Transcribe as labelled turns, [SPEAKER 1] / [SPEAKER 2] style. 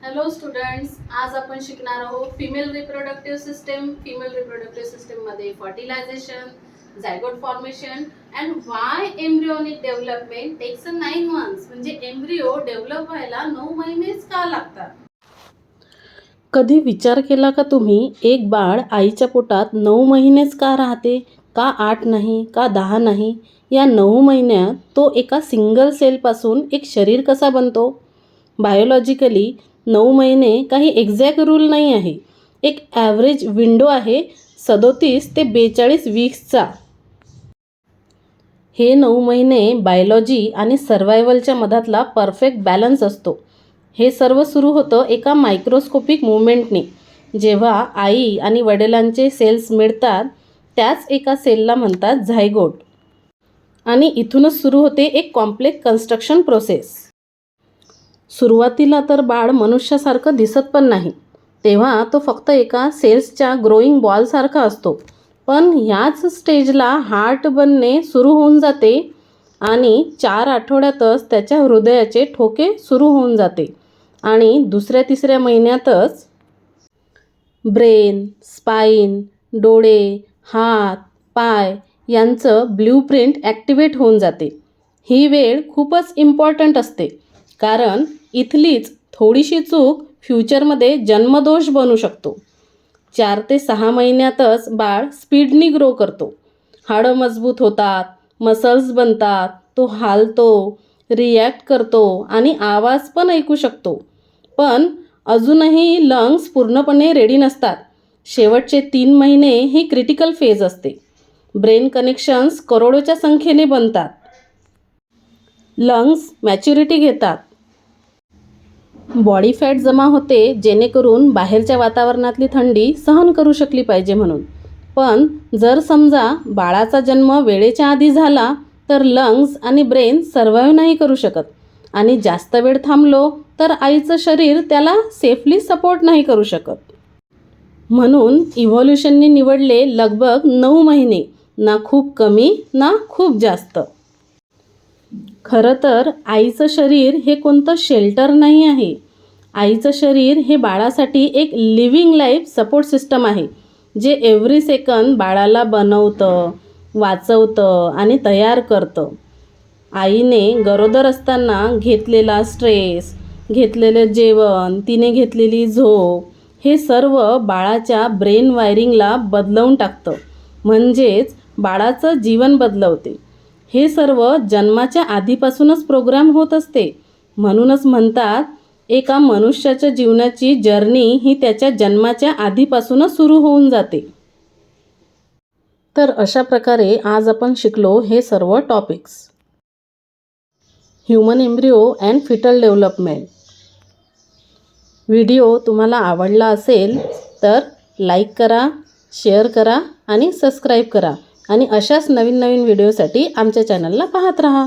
[SPEAKER 1] Hello students, आज आपण शिकणार आहोत female reproductive system. Female reproductive system मध्ये fertilisation, zygote formation and why embryonic development takes 9 months. म्हणजे एम्ब्रियो डेव्हलप व्हायला 9 महिनेच का लागतात.
[SPEAKER 2] कधी विचार केला का तुम्ही, एक बाळ आईच्या पोटात 9 महिनेच का राहते? का 8 नाही, का 10 नाही? या 9 महिन्यात तो एका सिंगल सेलपासून एक शरीर कसा बनतो? बायोलॉजिकली 9 महिने काही एक्झॅक्ट रूल नाही आहे. एक ॲव्हरेज विंडो आहे 37 ते 42 वीक्सचा. हे 9 महिने बायोलॉजी आणि सर्व्हायवलच्या मधातला परफेक्ट बॅलन्स असतो. हे सर्व सुरू होतं एका मायक्रोस्कोपिक मुवमेंटने. जेव्हा आई आणि वडिलांचे सेल्स मिळतात, त्याच एका सेलला म्हणतात झायगोट. आणि इथूनच सुरू होते एक कॉम्प्लेक्स कन्स्ट्रक्शन प्रोसेस. सुरुवातीला तर बाळ मनुष्यासारखं दिसत पण नाही. तेव्हा तो फक्त एका सेल्सच्या ग्रोईंग बॉलसारखा असतो. पण ह्याच स्टेजला हार्ट बनणे सुरू होऊन जाते आणि 4 आठवड्यातच त्याच्या हृदयाचे ठोके सुरू होऊन जाते. आणि दुसऱ्या-तिसऱ्या महिन्यातच ब्रेन, स्पाईन, डोळे, हात, पाय यांचं ब्ल्यूप्रिंट ॲक्टिवेट होऊन जाते. ही वेळ खूपच इम्पॉर्टंट असते, कारण इथलीच थोडीशी चूक फ्युचरमध्ये जन्मदोष बनू शकतो. 4 ते 6 महिन्यातच बाळ स्पीडनी ग्रो करतो. हाडं मजबूत होतात, मसल्स बनतात, तो हालतो, रिॲक्ट करतो आणि आवाज पण ऐकू शकतो. पण अजूनही लंग्स पूर्णपणे रेडी नसतात. शेवटचे 3 महिने ही क्रिटिकल फेज असते. ब्रेन कनेक्शन्स करोडोच्या संख्येने बनतात. लंग्स मॅच्युरिटी घेतात. बॉडी फॅट जमा होते, जेणेकरून बाहेरच्या वातावरणातली थंडी सहन करू शकली पाहिजे म्हणून. पण जर समजा बाळाचा जन्म वेळेच्या आधी झाला, तर लंग्स आणि ब्रेन सर्व्हाइव्ह नाही करू शकत. आणि जास्त वेळ थांबलो तर आईचं शरीर त्याला सेफली सपोर्ट नाही करू शकत. म्हणून इव्होल्युशनने निवडले लगभग 9 महिने. ना खूप कमी ना खूप जास्त. खरं तर आईचं शरीर हे कोणतं शेल्टर नाही आहे. आईचं शरीर हे बाळासाठी एक लिव्हिंग लाईफ सपोर्ट सिस्टम आहे, जे एव्हरी सेकंद बाळाला बनवतं, वाचवतं आणि तयार करतं. आईने गरोदर असताना घेतलेला स्ट्रेस, घेतलेलं जेवण, तिने घेतलेली झोप हे सर्व बाळाच्या ब्रेन वायरिंगला बदलवून टाकतं. म्हणजेच बाळाचं जीवन बदलवते. हे सर्व जन्माच्या आधीपासूनच प्रोग्राम होत असते. म्हणूनच म्हणतात, एका मनुष्याच्या जीवनाची जर्नी ही त्याच्या जन्माच्या आधीपासूनच सुरू होऊन जाते. तर अशा प्रकारे आज आपण शिकलो हे सर्व topics. Human embryo and fetal development. Video तुम्हाला आवडला असेल तर लाईक करा, शेअर करा आणि सबस्क्राईब करा. आणि अशाच नवीन नवीन व्हिडिओसाठी आमच्या चॅनलला पाहत राहा.